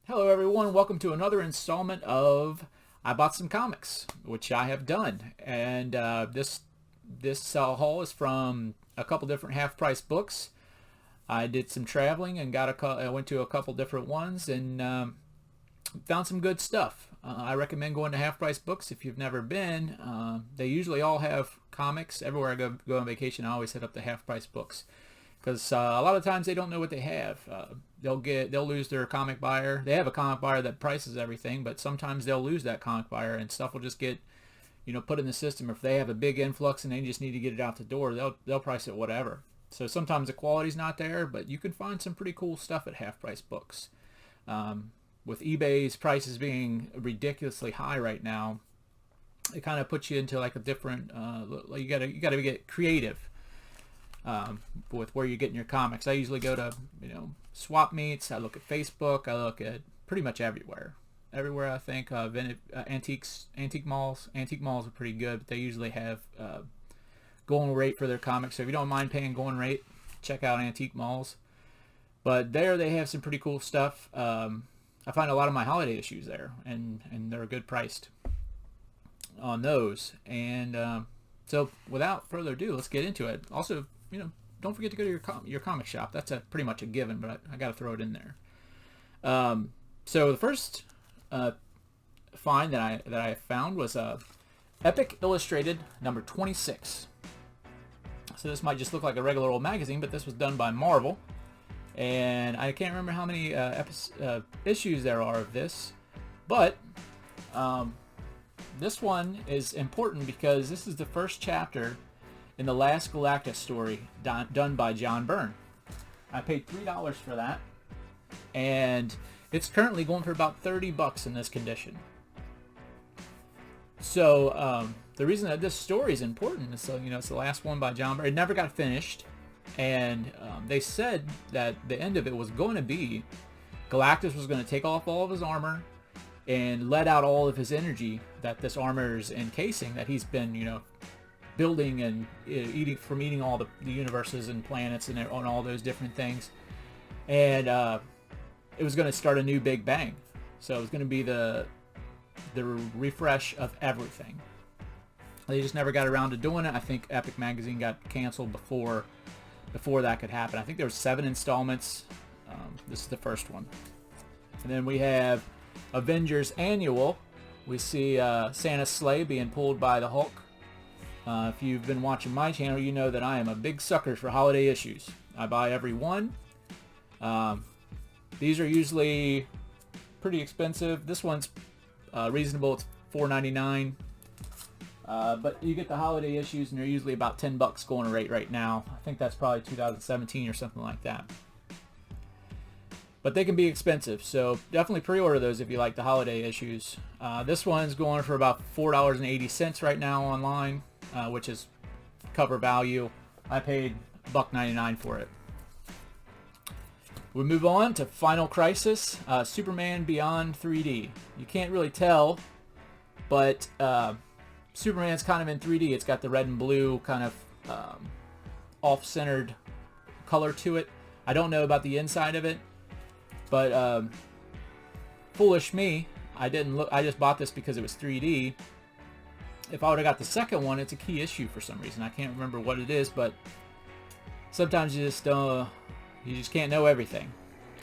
Hello everyone, welcome to another installment of I Bought Some Comics, which I have done. And this haul is from a couple different half-price books. I did some traveling and I went to a couple different ones and found some good stuff. I recommend going to half-price books if you've never been. They usually all have comics. Everywhere I go on vacation, I always hit up the half-price books because a lot of times they don't know what they have. They'll lose their comic buyer. They have a comic buyer that prices everything, but sometimes they'll lose that comic buyer and stuff will just get put in the system. If they have a big influx and they just need to get it out the door, they'll price it whatever. So sometimes the quality's not there, but you can find some pretty cool stuff at half price books. With eBay's prices being ridiculously high right now, it kind of puts you into like a different. You gotta get creative with where you're getting your comics. I usually go to swap meets. I look at Facebook. I look at pretty much everywhere. Everywhere I think antique malls. Antique malls are pretty good, but they usually have going rate for their comics. So if you don't mind paying going rate, check out antique malls. But there they have some pretty cool stuff. I find a lot of my holiday issues there, and they're good priced on those. And so without further ado, let's get into it. Also, don't forget to go to your comic shop. That's pretty much a given, but I got to throw it in there. So the first find that I found was Epic Illustrated number 26. So this might just look like a regular old magazine, but this was done by Marvel. And I can't remember how many issues there are of this, but this one is important because this is the first chapter in the last Galactus story done by John Byrne. I paid $3 for that, and it's currently going for about $30 in this condition. So the reason that this story is important is it's the last one by John Byrne. It never got finished. And they said that the end of it was going to be Galactus was going to take off all of his armor and let out all of his energy that this armor is encasing, that he's been, building and eating all the universes and planets and on all those different things. And it was going to start a new Big Bang. So it was going to be the refresh of everything. They just never got around to doing it. I think Epic Magazine got canceled before that could happen. I think there were 7 installments. This is the first one. And then we have Avengers Annual. We see Santa's sleigh being pulled by the Hulk. If you've been watching my channel, you know that I am a big sucker for holiday issues. I buy every one. These are usually pretty expensive. This one's reasonable. It's $4.99. But you get the holiday issues, and they're usually about $10 going rate right now. I think that's probably 2017 or something like that. But they can be expensive, so definitely pre-order those if you like the holiday issues. This one's going for about $4.80 right now online, which is cover value. I paid $1.99 for it. We move on to Final Crisis, Superman Beyond 3D. You can't really tell, but Superman's kind of in 3D. It's got the red and blue kind of off-centered color to it. I don't know about the inside of it, but foolish me, I didn't look. I just bought this because it was 3D. If I would have got the second one, it's a key issue for some reason. I can't remember what it is, but sometimes you just can't know everything.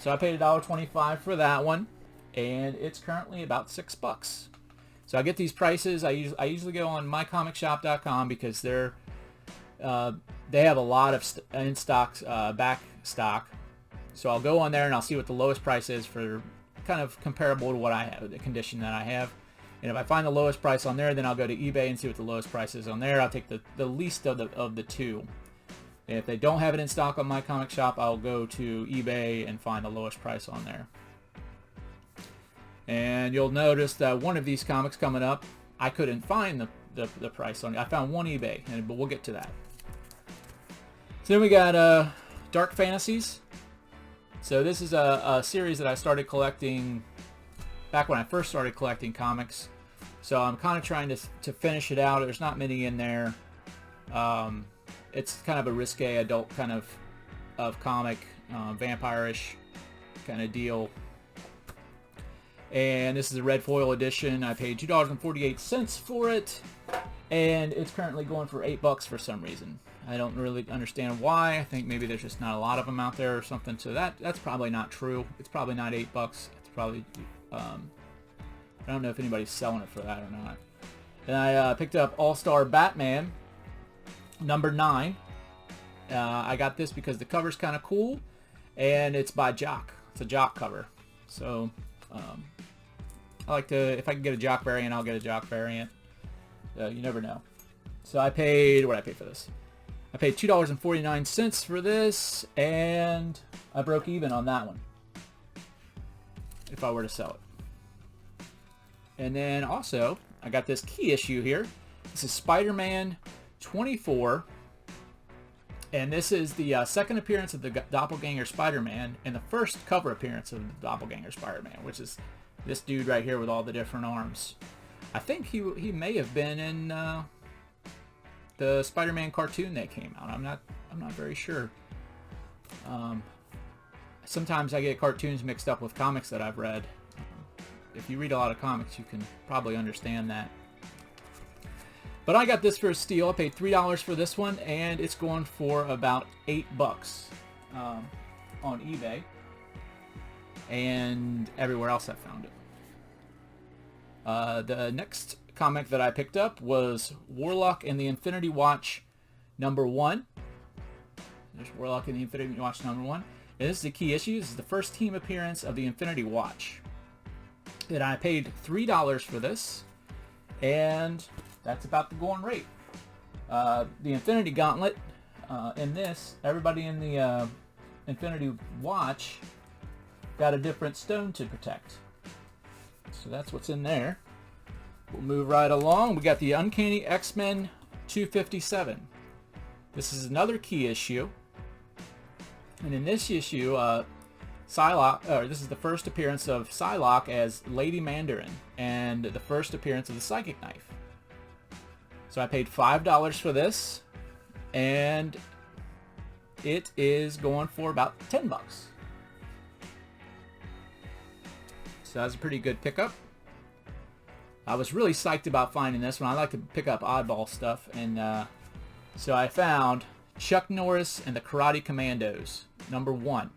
So I paid $1.25 for that one, and it's currently about $6. So I get these prices. I usually go on mycomicshop.com because they have a lot of in stock, back stock. So I'll go on there and I'll see what the lowest price is for kind of comparable to what I have, the condition that I have. And if I find the lowest price on there, then I'll go to eBay and see what the lowest price is on there. I'll take the least of the two. And if they don't have it in stock on my comic shop, I'll go to eBay and find the lowest price on there. And you'll notice that one of these comics coming up, I couldn't find the price on it. I found one eBay, but we'll get to that. So then we got Dark Fantasies. So this is a series that I started collecting back when I first started collecting comics. So I'm kind of trying to finish it out. There's not many in there. It's kind of a risque adult kind of comic, vampire-ish kind of deal. and this is a red foil edition. I paid $2.48 for it, and it's currently going for $8 for some reason. I don't really understand why. I think maybe there's just not a lot of them out there or something. So that's probably not true. It's probably not $8. It's probably I don't know if anybody's selling it for that or not. And I picked up All-Star Batman number 9. I got this because the cover's kind of cool, and it's by Jock. It's a Jock cover. So I like to, if I can get a Jock variant, I'll get a Jock variant. You never know. So I paid, what did I pay for this? I paid $2.49 for this, and I broke even on that one if I were to sell it. And then also, I got this key issue here. This is Spider-Man 24, and this is the second appearance of the Doppelganger Spider-Man and the first cover appearance of the Doppelganger Spider-Man, which is this dude right here with all the different arms. I think he may have been in the Spider-Man cartoon that came out. I'm not very sure. Sometimes I get cartoons mixed up with comics that I've read. If you read a lot of comics, you can probably understand that. But I got this for a steal. I paid $3 for this one, and it's going for about $8 on eBay and everywhere else I found it. The next comic that I picked up was Warlock and the Infinity Watch number 1. There's Warlock and the Infinity Watch number 1. And this is the key issue. This is the first team appearance of the Infinity Watch. And I paid $3 for this, and that's about the going rate. The Infinity Gauntlet, in this, everybody in the Infinity Watch got a different stone to protect. So that's what's in there. We'll move right along. We got the Uncanny X-Men 257. This is another key issue. And in this issue, Psylocke, this is the first appearance of Psylocke as Lady Mandarin and the first appearance of the Psychic Knife. So I paid $5 for this, and it is going for about $10. So that's a pretty good pickup. I was really psyched about finding this one. I like to pick up oddball stuff, and so I found Chuck Norris and the Karate Commandos, number 1.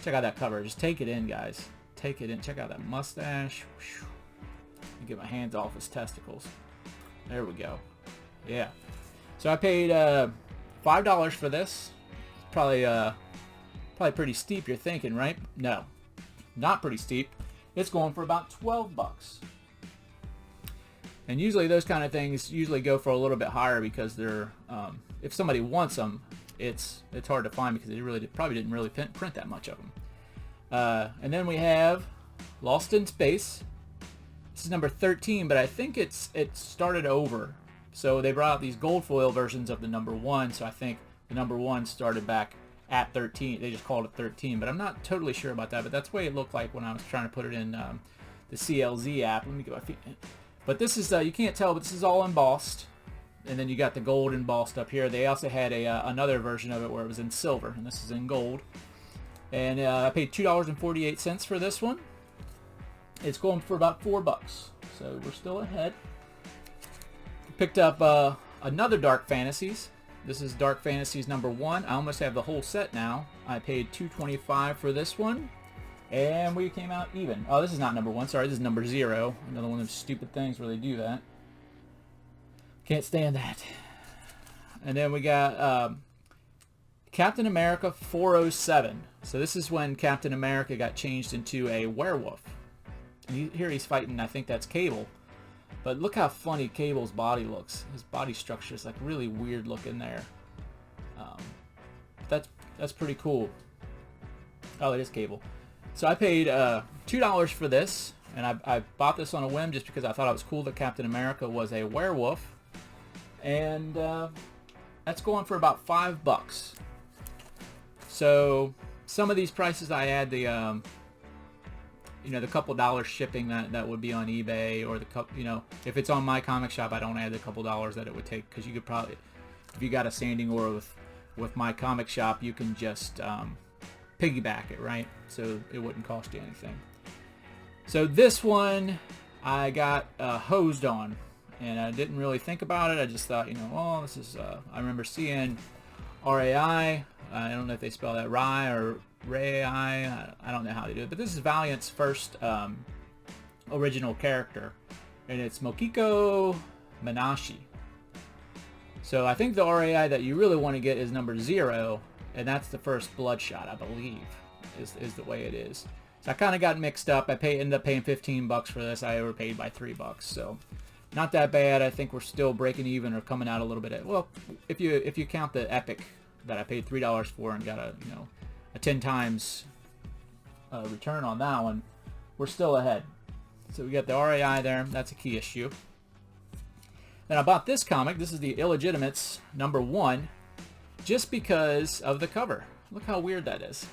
Check out that cover. Just take it in, guys. Take it in. Check out that mustache. Let me get my hands off his testicles. There we go. Yeah. So I paid $5 for this. Probably pretty steep, you're thinking, right? No, not pretty steep. It's going for about $12. And usually those kind of things usually go for a little bit higher because they're if somebody wants them, it's hard to find because they probably didn't really print that much of them. And then we have Lost in Space. This is number 13, but I think it started over. So they brought out these gold foil versions of the number 1. So I think the number 1 started back at 13. They just called it 13, but I'm not totally sure about that. But that's the way it looked like when I was trying to put it in the CLZ app. Let me get my feet. But this is you can't tell, but this is all embossed. And then you got the gold embossed up here. They also had another version of it where it was in silver, and this is in gold. And I paid $2.48 for this one. It's going for about $4, so we're still ahead. Picked up another Dark Fantasies. This is Dark Fantasies number 1. I almost have the whole set now. I paid $2.25 for this one, and we came out even. Oh, this is not number 1. Sorry, this is number 0. Another one of those stupid things where they do that. Can't stand that. And then we got Captain America 407. So this is when Captain America got changed into a werewolf. And here he's fighting, I think that's Cable. But look how funny Cable's body looks. His body structure is like really weird looking there. That's pretty cool. Oh, it is Cable. So I paid $2 for this. And I bought this on a whim just because I thought it was cool that Captain America was a werewolf. And that's going for about $5. So some of these prices I add the the couple dollars shipping that would be on eBay, or if it's on my comic shop, I don't add the couple dollars that it would take, because you could probably, if you got a standing order with my comic shop, you can just piggyback it, right? So it wouldn't cost you anything. So this one I got hosed on, and I didn't really think about it. I just thought, you know, oh, this is, I remember seeing RAI. I don't know if they spell that Rai or Rai. I don't know how they do it, but this is Valiant's first original character, and it's Mokiko Minashi. So I think the RAI that you really want to get is number 0, and that's the first Bloodshot, I believe, is the way it is. So I kind of got mixed up. Ended up paying $15 for this. I overpaid by $3, so not that bad. I think we're still breaking even or coming out a little bit. Well, if you count the Epic that I paid $3 for and got a 10 times return on that one, we're still ahead. So we got the RAI there. That's a key issue. Then I bought this comic. This is the Illegitimates number 1, just because of the cover. Look how weird that is.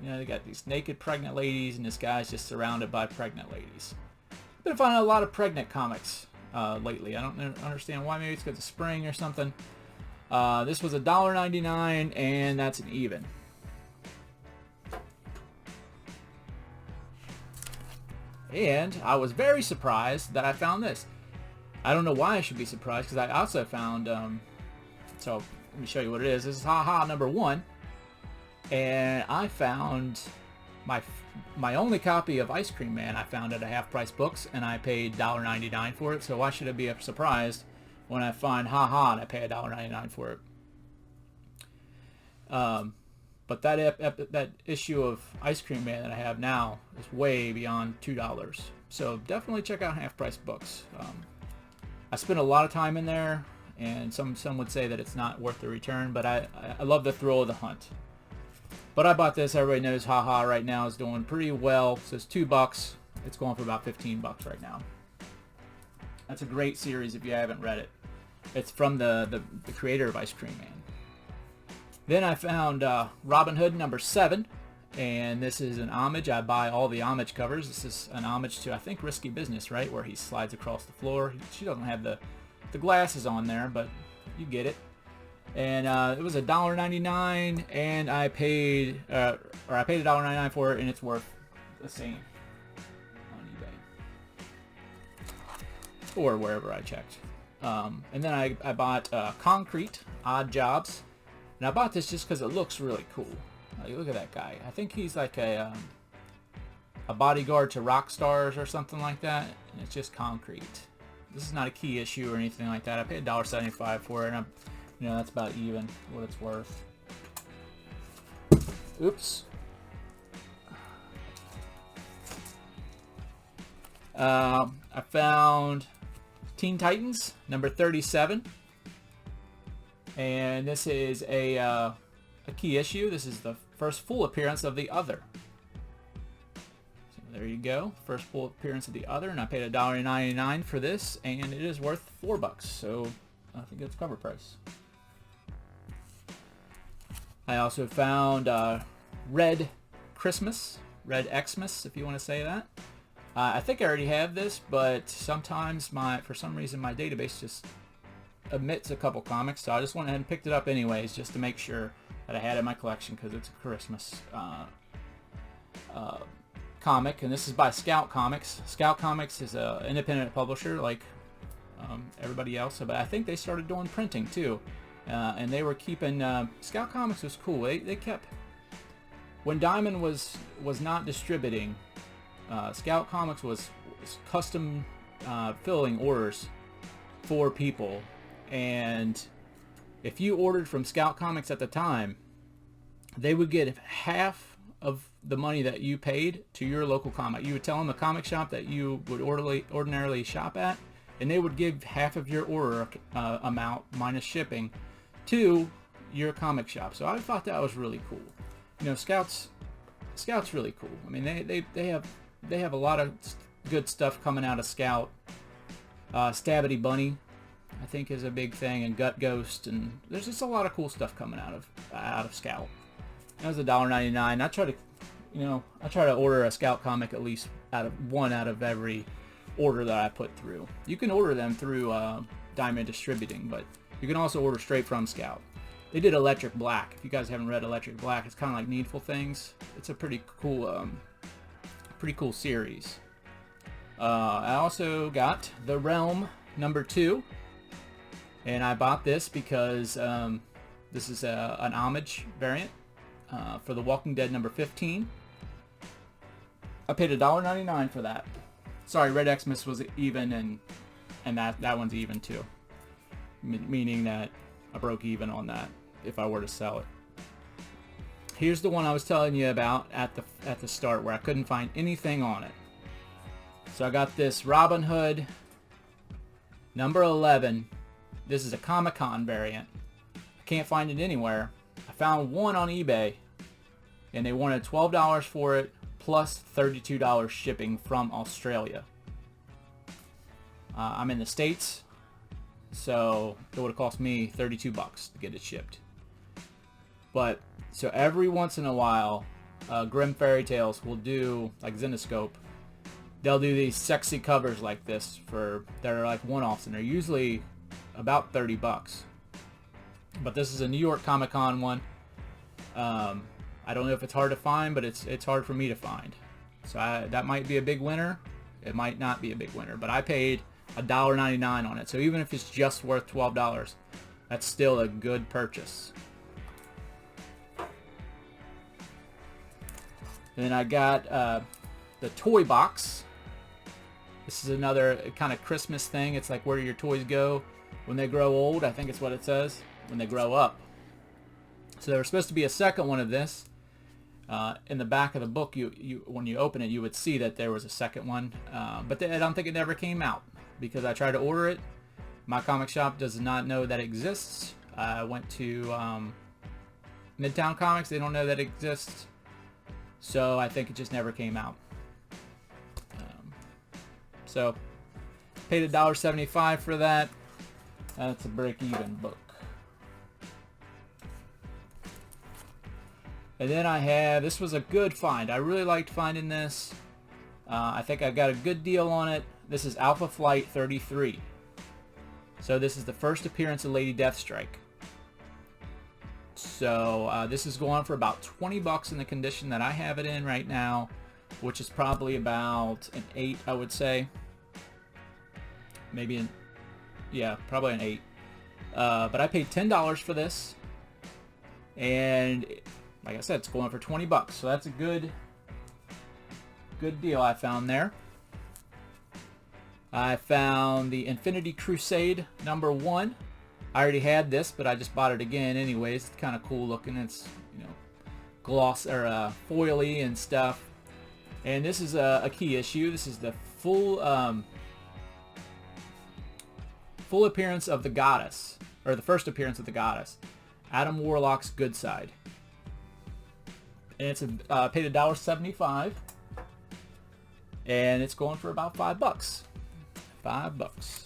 You know, they got these naked pregnant ladies, and this guy's just surrounded by pregnant ladies. I've been finding a lot of pregnant comics lately. I don't understand why. Maybe it's because of spring or something. This was $1.99, and that's an even. And I was very surprised that I found this. I don't know why I should be surprised, because I also found, so let me show you what it is. This is HaHa number 1. And I found my only copy of Ice Cream Man I found at a Half Price Books, and I paid $1.99 for it. So why should I be surprised when I find HaHa and I pay $1.99 for it? But that issue of Ice Cream Man that I have now is way beyond $2. So definitely check out Half Price Books. I spent a lot of time in there, and some would say that it's not worth the return, but I love the thrill of the hunt. But I bought this. Everybody knows HaHa right now is doing pretty well. So it's $2. It's going for about $15 right now. That's a great series if you haven't read it. It's from the creator of Ice Cream Man. Then I found Robin Hood number 7, and this is an homage. I buy all the homage covers. This is an homage to, I think, Risky Business, right, where he slides across the floor. She doesn't have the glasses on there, but you get it. And it was $1.99, and I paid $1.99 for it, and it's worth the same on eBay or wherever I checked. And then I bought Concrete Odd Jobs, and I bought this just because it looks really cool. Like, look at that guy. I think he's like a bodyguard to rock stars or something like that, and it's just concrete. This is not a key issue or anything like that. I paid $1.75 for it, and that's about even what it's worth. Oops. I found Teen Titans number 37, and this is a key issue. This is the first full appearance of the Other. So there you go, first full appearance of the Other, and I paid $1.99 for this, and it is worth $4. So I think it's cover price. I also found Red Xmas, if you want to say that. I think I already have this, but sometimes for some reason my database just omits a couple comics, so I just went ahead and picked it up anyways, just to make sure that I had it in my collection, because it's a Christmas comic, and this is by Scout Comics. Scout Comics is an independent publisher like everybody else, but I think they started doing printing too. And they were keeping Scout Comics was cool. They kept, when Diamond was not distributing, Scout Comics was custom filling orders for people, and if you ordered from Scout Comics at the time, they would get half of the money that you paid to your local comic. You would tell them the comic shop that you would ordinarily shop at, and they would give half of your order amount minus shipping to your comic shop. So I thought that was really cool. Scout's really cool. I mean, they have a lot of good stuff coming out of Scout. Stabbity Bunny, I think, is a big thing, and Gut Ghost, and there's just a lot of cool stuff coming out of Scout. That was $1.99. I try to order a Scout comic at least out of every order that I put through. You can order them through Diamond Distributing, but you can also order straight from Scout. They did Electric Black. If you guys haven't read Electric Black, it's kind of like Needful Things. It's a pretty cool series. I also got The Realm #2, and I bought this because this is an homage variant for The Walking Dead #15. I paid $1.99 for that. Sorry, Red Xmas was even, and that one's even too, meaning that I broke even on that if I were to sell it. Here's the one I was telling you about at the start, where I couldn't find anything on it. So I got this Robin Hood #11. This is a Comic-Con variant. I can't find it anywhere. I found one on eBay, and they wanted $12 for it, plus $32 shipping from Australia. I'm in the States, so it would have cost me $32 to get it shipped. But, so every once in a while, Grimm Fairy Tales will do, like Zenescope, they'll do these sexy covers like this that are like one-offs, and they're usually about $30. But this is a New York Comic Con one. I don't know if it's hard to find, but it's hard for me to find. So that might be a big winner. It might not be a big winner, but I paid $1.99 on it. So even if it's just worth $12, that's still a good purchase. And then I got the toy box. This is another kind of Christmas thing. It's like where your toys go when they grow old. I think it's what it says, when they grow up. So there was supposed to be a second one of this. In the back of the book, you when you open it, you would see that there was a second one. But I don't think it ever came out because I tried to order it. My comic shop does not know that it exists. I went to Midtown Comics. They don't know that it exists. So I think it just never came out. So paid $1.75 for that. That's a break-even book. And then I have, this was a good find. I really liked finding this. I think I got a good deal on it. This is Alpha Flight 33. So this is the first appearance of Lady Deathstrike. So this is going for about $20 in the condition that I have it in right now, which is probably about an 8, I would say. Maybe probably an 8. But I paid $10 for this, and like I said, it's going for $20. So that's a good deal I found there. I found the Infinity Crusade #1. I already had this, but I just bought it again anyways. It's kind of cool looking. It's, gloss or foily and stuff. And this is a key issue. This is the full appearance of the Goddess, or the first appearance of the Goddess, Adam Warlock's good side. And it's paid $1.75, and it's going for about $5. $5.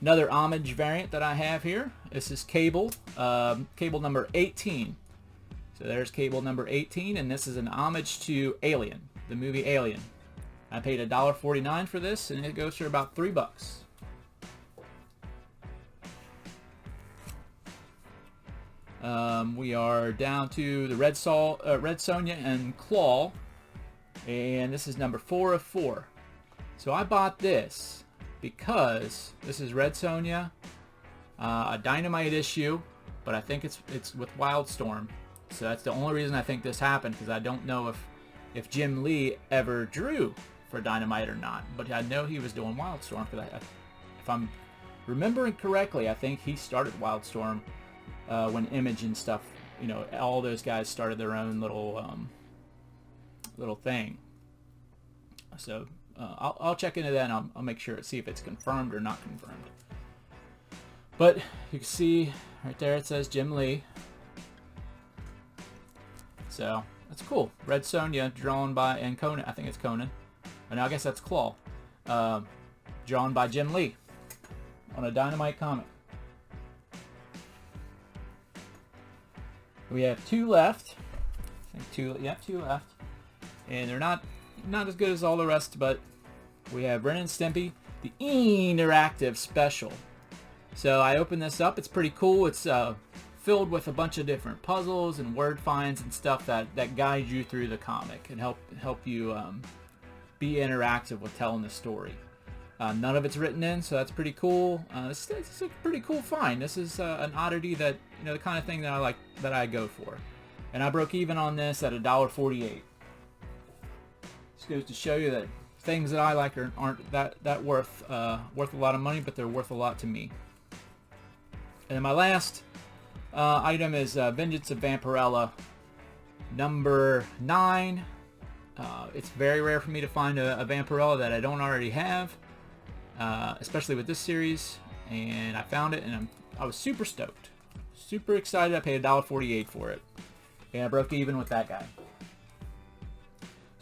Another homage variant that I have here. This is Cable, Cable #18. So there's Cable #18, and this is an homage to Alien, the movie Alien. I paid $1.49 for this, and it goes for about $3. We are down to the Red Sonja and Claw, and this is #4 of 4. So I bought this because this is Red Sonja, a Dynamite issue, but I think it's with Wildstorm. So that's the only reason I think this happened, because I don't know if Jim Lee ever drew for Dynamite or not, but I know he was doing Wildstorm. Because if I'm remembering correctly, I think he started Wildstorm when Image and stuff, all those guys started their own little thing. So I'll check into that, and I'll make sure to see if it's confirmed or not confirmed. But you can see right there it says Jim Lee. So that's cool. Red Sonja drawn by, and Conan, I think it's Conan. And I guess that's Claw. Drawn by Jim Lee on a Dynamite comic. We have 2 left. I think 2 left. And they're not as good as all the rest, but we have Ren and Stimpy, the interactive special. So I opened this up. It's pretty cool. It's filled with a bunch of different puzzles and word finds and stuff that guide you through the comic and help you be interactive with telling the story. None of it's written in, so that's pretty cool. This is a pretty cool find. This is an oddity that, you know, the kind of thing that I like, that I go for. And I broke even on this at $1.48. This goes to show you that things that I like aren't that worth a lot of money, but they're worth a lot to me. And then my last item is Vengeance of Vampirella number 9. It's very rare for me to find a Vampirella that I don't already have, especially with this series, and I found it, and I was super stoked, super excited. I paid $1.48 for it, and I broke even with that guy.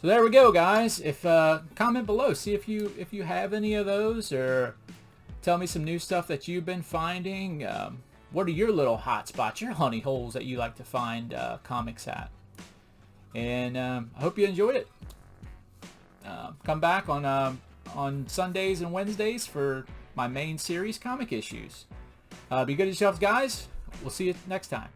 So there we go, guys. If comment below, see if you have any of those, or tell me some new stuff that you've been finding. What are your little hot spots, your honey holes that you like to find comics at? And I hope you enjoyed it. Come back on Sundays and Wednesdays for my main series, Comic Issues. Be good to yourselves, guys. We'll see you next time.